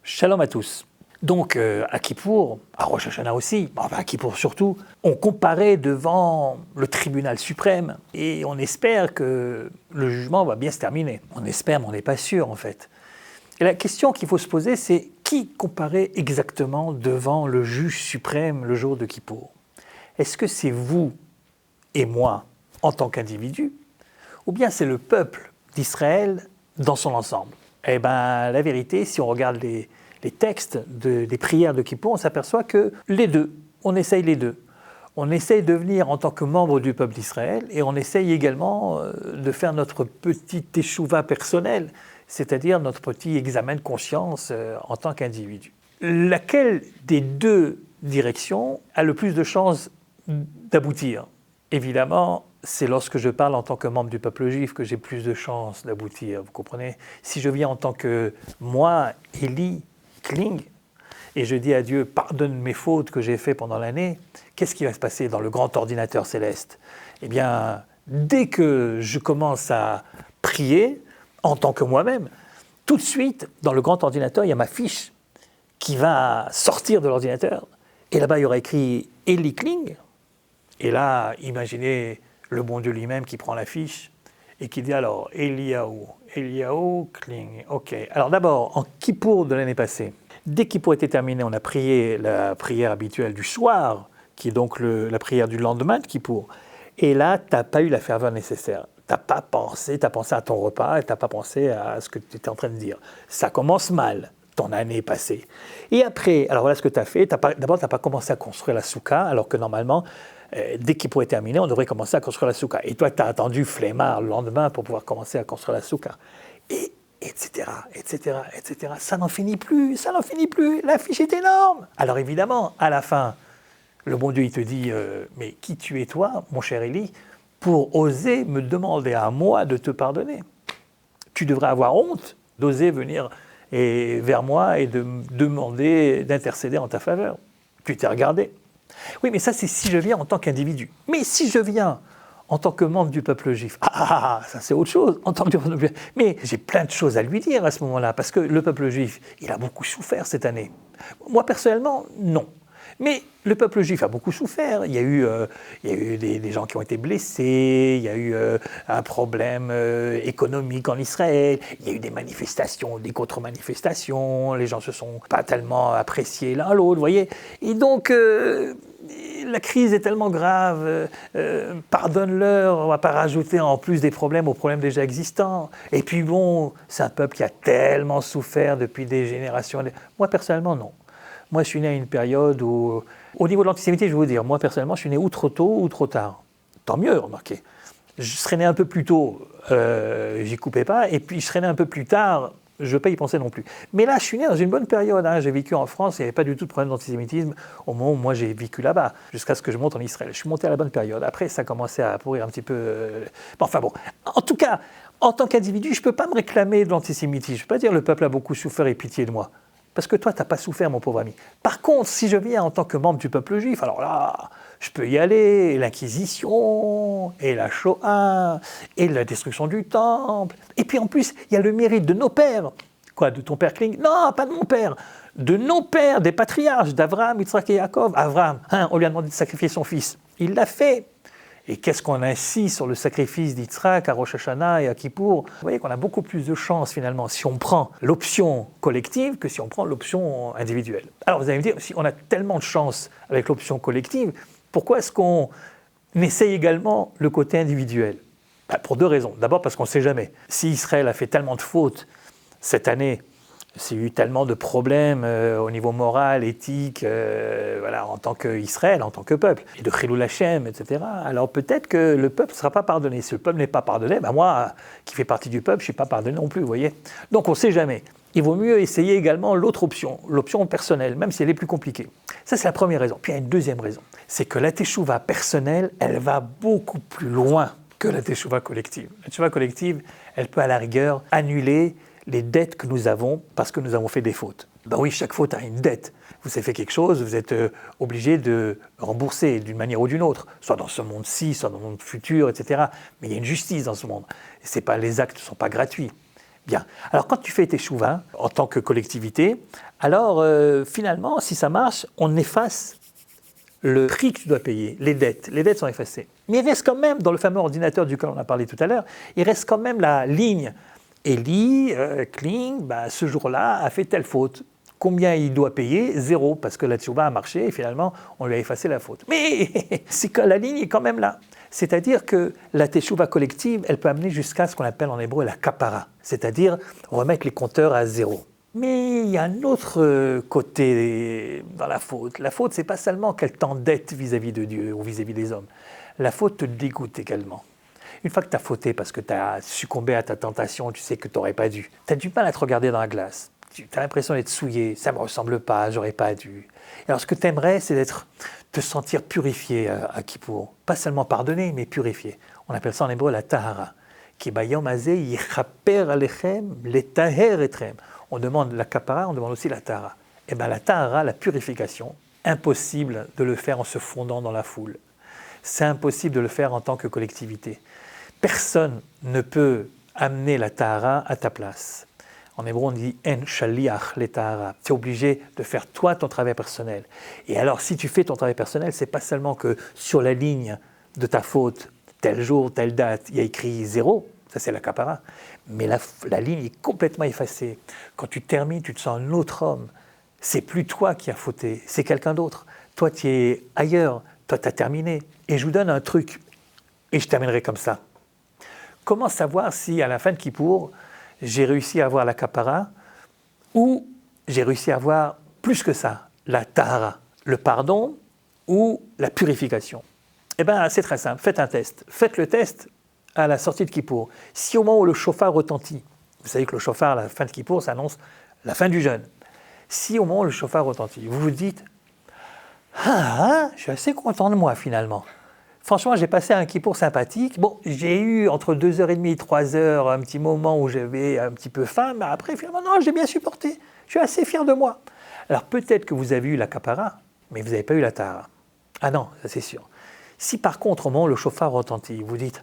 Shalom à tous. Donc à Kippour, à Rosh Hashanah aussi, à Kippour surtout, on comparait devant le tribunal suprême et on espère que le jugement va bien se terminer. On espère, mais on n'est pas sûr en fait. Et la question qu'il faut se poser, c'est qui comparait exactement devant le juge suprême le jour de Kippour? Est-ce que c'est vous et moi en tant qu'individu, ou bien c'est le peuple d'Israël dans son ensemble? Eh bien, la vérité, si on regarde les textes des prières de Kippour, on s'aperçoit que les deux, on essaye les deux. On essaye de venir en tant que membre du peuple d'Israël et on essaye également de faire notre petit teshuva personnel, c'est-à-dire notre petit examen de conscience en tant qu'individu. Laquelle des deux directions a le plus de chances d'aboutir? Évidemment, c'est lorsque je parle en tant que membre du peuple juif que j'ai plus de chances d'aboutir, vous comprenez? Si je viens en tant que moi, Eli Kling, et je dis à Dieu, pardonne mes fautes que j'ai faites pendant l'année, qu'est-ce qui va se passer dans le grand ordinateur céleste? Eh bien, dès que je commence à prier, en tant que moi-même, tout de suite, dans le grand ordinateur, il y a ma fiche qui va sortir de l'ordinateur, et là-bas, il y aura écrit Eli Kling, et là, imaginez le bon Dieu lui-même qui prend la fiche et qui dit alors Eliyahu Kling. Ok. Alors d'abord, en Kippour de l'année passée, dès Kippour était terminé, on a prié la prière habituelle du soir, qui est donc la prière du lendemain de Kippour. Et là, tu n'as pas eu la ferveur nécessaire. Tu as pensé à ton repas et tu n'as pas pensé à ce que tu étais en train de dire. Ça commence mal, ton année passée. Et après, alors voilà ce que tu as fait. D'abord, tu n'as pas commencé à construire la soukha, alors que normalement, dès qu'il pourrait terminer, on devrait commencer à construire la soukha. Et toi, tu as attendu flemmard le lendemain pour pouvoir commencer à construire la soukha. Et etc. Ça n'en finit plus, la fiche est énorme. Alors évidemment, à la fin, le bon Dieu, il te dit, mais qui tu es toi, mon cher Élie, pour oser me demander à moi de te pardonner? Tu devrais avoir honte d'oser venir vers moi et de me demander d'intercéder en ta faveur. Tu t'es regardé. Oui, mais ça, c'est si je viens en tant qu'individu. Mais si je viens en tant que membre du peuple juif, ça c'est autre chose, en tant que peuple juif. Mais j'ai plein de choses à lui dire à ce moment-là, parce que le peuple juif, il a beaucoup souffert cette année. Moi, personnellement, non. Mais le peuple juif a beaucoup souffert. Il y a eu des gens qui ont été blessés, il y a eu un problème économique en Israël, il y a eu des manifestations, des contre-manifestations, les gens se sont pas tellement appréciés l'un l'autre, vous voyez. Et donc, la crise est tellement grave, pardonne-leur, on ne va pas rajouter en plus des problèmes aux problèmes déjà existants. Et puis bon, c'est un peuple qui a tellement souffert depuis des générations. Moi, personnellement, non. Moi, je suis né à une période où, au niveau de l'antisémitisme, je vais vous dire, moi, personnellement, je suis né ou trop tôt ou trop tard. Tant mieux, remarquez. Je serais né un peu plus tôt, j'y coupais pas, et puis je serais né un peu plus tard, je ne veux pas y penser non plus. Mais là, je suis né dans une bonne période. J'ai vécu en France, il n'y avait pas du tout de problème d'antisémitisme au moment où moi j'ai vécu là-bas, jusqu'à ce que je monte en Israël. Je suis monté à la bonne période. Après, ça commençait à pourrir un petit peu. Enfin bon, en tout cas, en tant qu'individu, je ne peux pas me réclamer de l'antisémitisme. Je ne peux pas dire le peuple a beaucoup souffert et pitié de moi. Parce que toi, tu n'as pas souffert, mon pauvre ami. Par contre, si je viens en tant que membre du peuple juif, alors là, je peux y aller, et l'Inquisition, et la Shoah, et la destruction du temple. Et puis en plus, il y a le mérite de nos pères. Quoi, de ton père Kling? Non, pas de mon père. De nos pères, des patriarches, d'Abraham, Yitzhak et Yaakov. Abraham, on lui a demandé de sacrifier son fils. Il l'a fait. Et qu'est-ce qu'on insiste sur le sacrifice d'Yitzhak à Rosh Hashanah et à Kippour? Vous voyez qu'on a beaucoup plus de chance finalement si on prend l'option collective que si on prend l'option individuelle. Alors vous allez me dire, si on a tellement de chance avec l'option collective, pourquoi est-ce qu'on essaye également le côté individuel? Pour deux raisons. D'abord parce qu'on ne sait jamais. Si Israël a fait tellement de fautes cette année, s'il y a eu tellement de problèmes au niveau moral, éthique, en tant qu'Israël, en tant que peuple, et de Chilul Hashem, etc. Alors peut-être que le peuple ne sera pas pardonné. Si le peuple n'est pas pardonné, moi, qui fais partie du peuple, je ne suis pas pardonné non plus, vous voyez. Donc on ne sait jamais. Il vaut mieux essayer également l'autre option, l'option personnelle, même si elle est plus compliquée. Ça, c'est la première raison. Puis il y a une deuxième raison. C'est que la teshuva personnelle, elle va beaucoup plus loin que la teshuva collective. La teshuva collective, elle peut à la rigueur annuler les dettes que nous avons parce que nous avons fait des fautes. Ben oui, chaque faute a une dette. Vous avez fait quelque chose, vous êtes obligé de rembourser d'une manière ou d'une autre, soit dans ce monde-ci, soit dans le monde futur, etc. Mais il y a une justice dans ce monde. Les actes ne sont pas gratuits. Bien. Alors quand tu fais teshuva en tant que collectivité, alors finalement, si ça marche, on efface le prix que tu dois payer, les dettes. Les dettes sont effacées. Mais il reste quand même, dans le fameux ordinateur duquel on a parlé tout à l'heure, il reste quand même la ligne. Eli, Kling, ce jour-là, a fait telle faute. Combien il doit payer? 0, parce que la teshuva a marché et finalement, on lui a effacé la faute. Mais c'est que la ligne est quand même là. C'est-à-dire que la teshuva collective, elle peut amener jusqu'à ce qu'on appelle en hébreu la kapara, c'est-à-dire remettre les compteurs à 0. Mais il y a un autre côté dans la faute. La faute, c'est pas seulement qu'elle t'endette vis-à-vis de Dieu ou vis-à-vis des hommes. La faute te dégoûte également. Une fois que tu as fauté parce que tu as succombé à ta tentation, tu sais que tu n'aurais pas dû. Tu as du mal à te regarder dans la glace. Tu as l'impression d'être souillé, ça ne me ressemble pas, j'aurais pas dû. Alors ce que tu aimerais, c'est te sentir purifié à Kippour. Pas seulement pardonné, mais purifié. On appelle ça en hébreu la tahara. Ki bayom hazeh yichaper alechem letaher etrem. On demande la kapara, on demande aussi la tahara. Et bien la tahara, la purification, impossible de le faire en se fondant dans la foule. C'est impossible de le faire en tant que collectivité. Personne ne peut amener la tahara à ta place. En hébreu, on dit en shaliach le tahara. Tu es obligé de faire toi ton travail personnel. Et alors, si tu fais ton travail personnel, c'est pas seulement que sur la ligne de ta faute, tel jour, telle date, il y a écrit 0, ça c'est la kapara, mais la ligne est complètement effacée. Quand tu termines, tu te sens un autre homme. C'est plus toi qui as fauté, c'est quelqu'un d'autre. Toi, tu es ailleurs, toi, tu as terminé. Et je vous donne un truc, et je terminerai comme ça. Comment savoir si, à la fin de Kippour, j'ai réussi à avoir la kapara ou j'ai réussi à avoir plus que ça, la tahara, le pardon ou la purification? Eh bien, c'est très simple, faites un test. Faites le test à la sortie de Kippour. Si au moment où le chauffard retentit, vous savez que le chauffard, à la fin de Kippour, ça annonce la fin du jeûne. Si au moment où le chauffard retentit, vous vous dites « Ah, je suis assez content de moi finalement. Franchement, j'ai passé un Kippour sympathique. Bon, j'ai eu entre 2h30 et 3h un petit moment où j'avais un petit peu faim, mais après, finalement, non, j'ai bien supporté. Je suis assez fier de moi. » Alors peut-être que vous avez eu la kapara, mais vous n'avez pas eu la tahara. Ah non, ça c'est sûr. Si par contre, au moment où le chauffard retentit, vous dites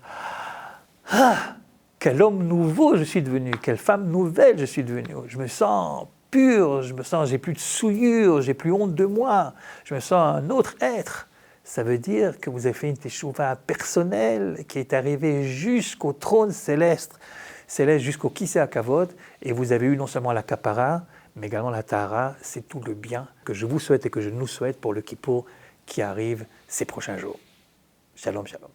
« Ah, quel homme nouveau je suis devenu, quelle femme nouvelle je suis devenu. Je me sens pur, j'ai plus de souillure, j'ai plus honte de moi, je me sens un autre être. » Ça veut dire que vous avez fait une teshuva personnelle qui est arrivée jusqu'au trône céleste jusqu'au Kisei HaKavod, et vous avez eu non seulement la kapara, mais également la tahara. C'est tout le bien que je vous souhaite et que je nous souhaite pour le Kippour qui arrive ces prochains jours. Shalom, shalom.